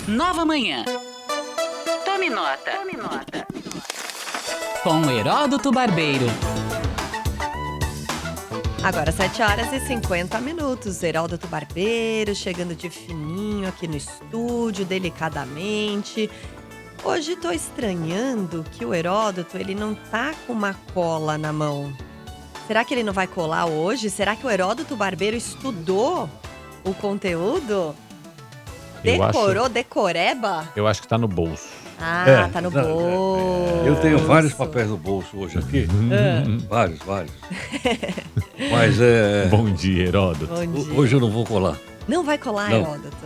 Nova Manhã. Tome nota. Tome nota. Com Heródoto Barbeiro. Agora 7h50. Heródoto Barbeiro chegando de fininho aqui no estúdio, delicadamente. Hoje tô estranhando que o Heródoto, ele não tá com uma cola na mão. Será que ele não vai colar hoje? Será que o Heródoto Barbeiro estudou o conteúdo? Decorou, decoreba? Eu acho que tá no bolso. Tá no bolso. Eu tenho vários papéis no bolso hoje aqui. Vários. Mas Bom dia, Heródoto. Bom dia. Hoje eu não vou colar. Não vai colar, Não. Heródoto?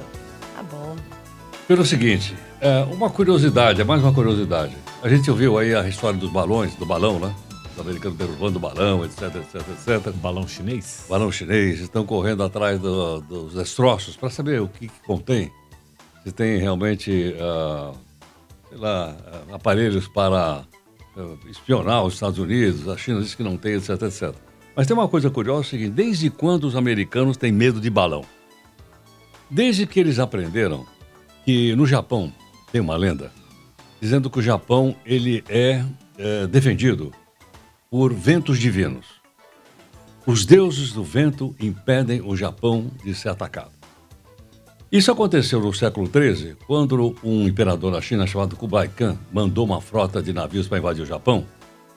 Tá bom. Pelo seguinte, uma curiosidade, mais uma curiosidade. A gente ouviu aí a história dos balões, do balão, né? Os americanos derrubando o balão, etc. Balão chinês? Balão chinês, estão correndo atrás dos destroços para saber o que contém. Se tem realmente, aparelhos para espionar os Estados Unidos, a China diz que não tem, etc. Mas tem uma coisa curiosa, é o seguinte, desde quando os americanos têm medo de balão? Desde que eles aprenderam que no Japão tem uma lenda dizendo que o Japão ele é defendido por ventos divinos. Os deuses do vento impedem o Japão de ser atacado. Isso aconteceu no século XIII, quando um imperador da China chamado Kublai Khan mandou uma frota de navios para invadir o Japão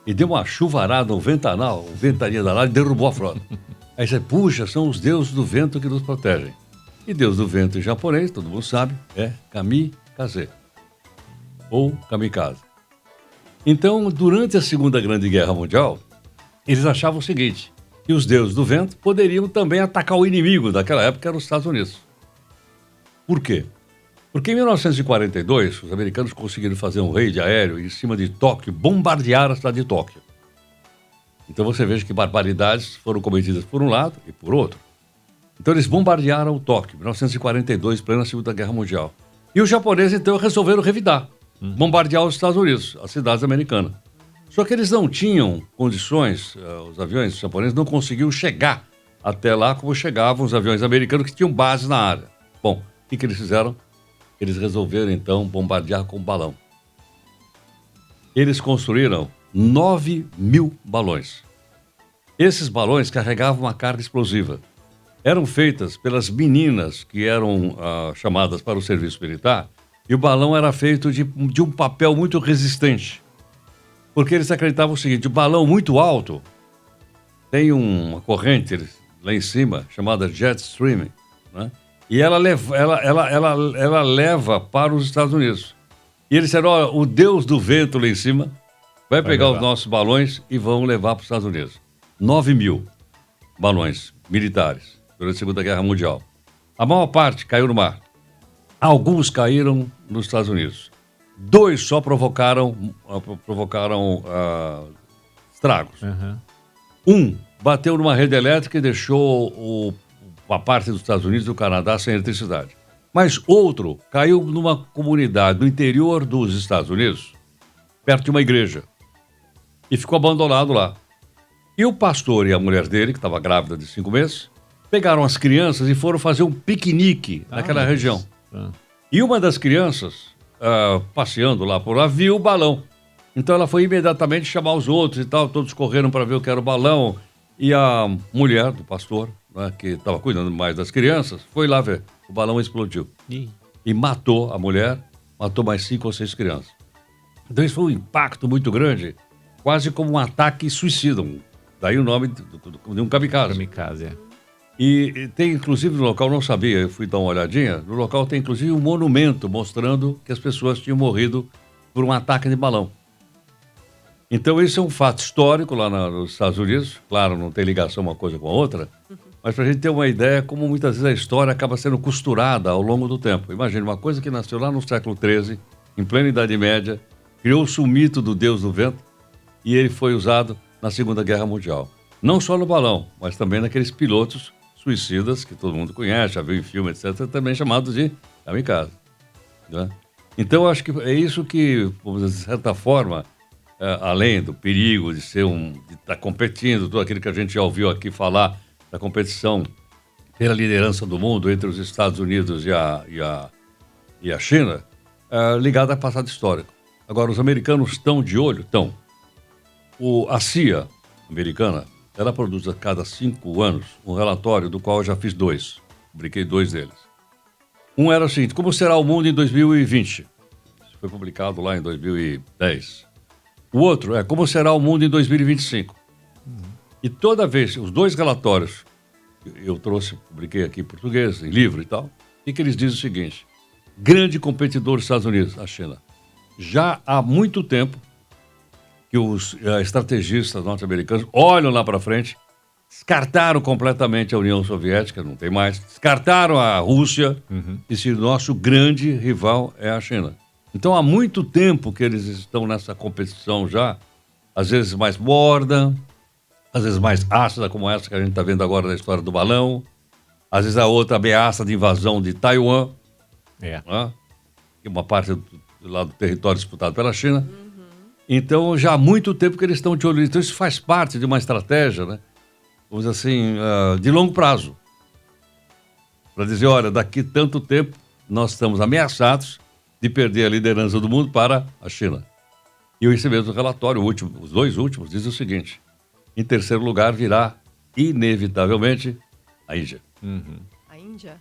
e deu uma chuvarada, um ventania danada e derrubou a frota. Aí você, puxa, são os deuses do vento que nos protegem. E deus do vento em japonês, todo mundo sabe, é kamikaze, ou kamikaze. Então, durante a Segunda Grande Guerra Mundial, eles achavam o seguinte, que os deuses do vento poderiam também atacar o inimigo daquela época, que era os Estados Unidos. Por quê? Porque em 1942, os americanos conseguiram fazer um raid aéreo em cima de Tóquio, bombardear a cidade de Tóquio. Então você veja que barbaridades foram cometidas por um lado e por outro. Então eles bombardearam Tóquio, em 1942, plena Segunda Guerra Mundial. E os japoneses, então, resolveram revidar, bombardear os Estados Unidos, as cidades americanas. Só que eles não tinham condições, os aviões japoneses não conseguiam chegar até lá como chegavam os aviões americanos que tinham base na área. Bom, o que eles fizeram? Eles resolveram, então, bombardear com balão. Eles construíram 9.000 balões. Esses balões carregavam uma carga explosiva. Eram feitas pelas meninas que eram chamadas para o serviço militar, e o balão era feito de um papel muito resistente. Porque eles acreditavam o seguinte, o balão muito alto tem uma corrente lá em cima, chamada jet stream, né? E ela leva para os Estados Unidos. E eles disseram, olha, o deus do vento lá em cima vai pegar os nossos balões e vão levar para os Estados Unidos. 9.000 balões militares durante a Segunda Guerra Mundial. A maior parte caiu no mar. Alguns caíram nos Estados Unidos. 2 só provocaram estragos. Um bateu numa rede elétrica e deixou a parte dos Estados Unidos e do Canadá sem eletricidade. Mas outro caiu numa comunidade no interior dos Estados Unidos, perto de uma igreja, e ficou abandonado lá. E o pastor e a mulher dele, que estava grávida de 5 meses, pegaram as crianças e foram fazer um piquenique naquela região. E uma das crianças, passeando lá por lá, viu o balão. Então ela foi imediatamente chamar os outros e tal, todos correram para ver o que era o balão. E a mulher do pastor, né, que estava cuidando mais das crianças, foi lá ver. O balão explodiu. E matou a mulher, matou mais 5 ou 6 crianças. Então isso foi um impacto muito grande, quase como um ataque suicida. Daí o nome de um kamikaze. Kamikaze, é. E tem, inclusive, no local, não sabia, eu fui dar uma olhadinha, no local tem, inclusive, um monumento mostrando que as pessoas tinham morrido por um ataque de balão. Então, isso é um fato histórico lá nos Estados Unidos. Claro, não tem ligação uma coisa com a outra, mas para a gente ter uma ideia como muitas vezes a história acaba sendo costurada ao longo do tempo. Imagine, uma coisa que nasceu lá no século XIII, em plena Idade Média, criou-se o mito do Deus do Vento e ele foi usado na Segunda Guerra Mundial. Não só no balão, mas também naqueles pilotos suicidas, que todo mundo conhece, já viu em filme, etc., também chamados de kamikaze. Né? Então, acho que é isso que, vamos dizer, de certa forma, além do perigo de estar competindo, tudo aquilo que a gente já ouviu aqui falar da competição pela liderança do mundo entre os Estados Unidos e e a China, ligada a passado histórico. Agora, os americanos estão de olho? Estão. A CIA americana, ela produz a cada 5 anos um relatório do qual eu já fiz 2. Publiquei 2 deles. Um era o seguinte: como será o mundo em 2020? Isso foi publicado lá em 2010. O outro é como será o mundo em 2025. E toda vez, os 2 relatórios, eu publiquei aqui em português, em livro e tal, e que eles dizem o seguinte: grande competidor dos Estados Unidos, a China. Já há muito tempo que os estrategistas norte-americanos olham lá para frente, descartaram completamente a União Soviética, não tem mais, descartaram a Rússia, e se o nosso grande rival é a China. Então há muito tempo que eles estão nessa competição já, às vezes mais morna, às vezes mais ácida, como essa que a gente está vendo agora na história do balão, às vezes a outra ameaça de invasão de Taiwan, né? Que é uma parte lá do território disputado pela China. Então, já há muito tempo que eles estão de olho. Então, isso faz parte de uma estratégia, né? Vamos dizer assim, de longo prazo. Para dizer, olha, daqui tanto tempo nós estamos ameaçados de perder a liderança do mundo para a China. E esse mesmo relatório, os 2 últimos, diz o seguinte: em terceiro lugar virá, inevitavelmente, a Índia. A Índia?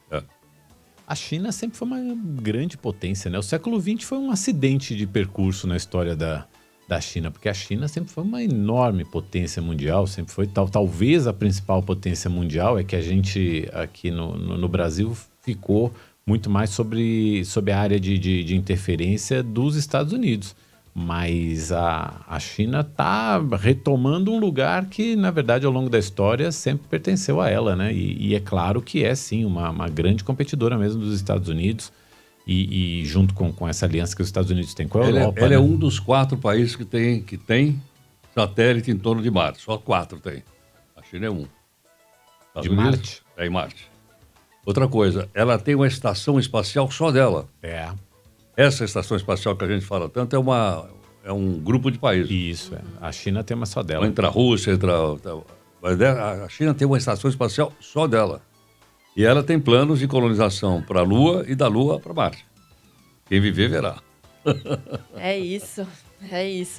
A China sempre foi uma grande potência, né? O século XX foi um acidente de percurso na história da China, porque a China sempre foi uma enorme potência mundial, sempre foi talvez a principal potência mundial. É que a gente aqui no Brasil ficou muito mais sob a área de interferência dos Estados Unidos. Mas a China está retomando um lugar que, na verdade, ao longo da história sempre pertenceu a ela, né? E é claro que é, sim, uma grande competidora mesmo dos Estados Unidos e junto com essa aliança que os Estados Unidos têm com a Europa. Ela né? é um dos 4 países que tem satélite em torno de Marte. Só 4 tem. A China é um. Estados De Unidos Marte? É em Marte. Outra coisa, ela tem uma estação espacial só dela. Essa estação espacial que a gente fala tanto é um grupo de países. Isso, a China tem uma só dela. Entre a Rússia, a China tem uma estação espacial só dela. E ela tem planos de colonização para a Lua e da Lua para Marte. Quem viver, verá. É isso.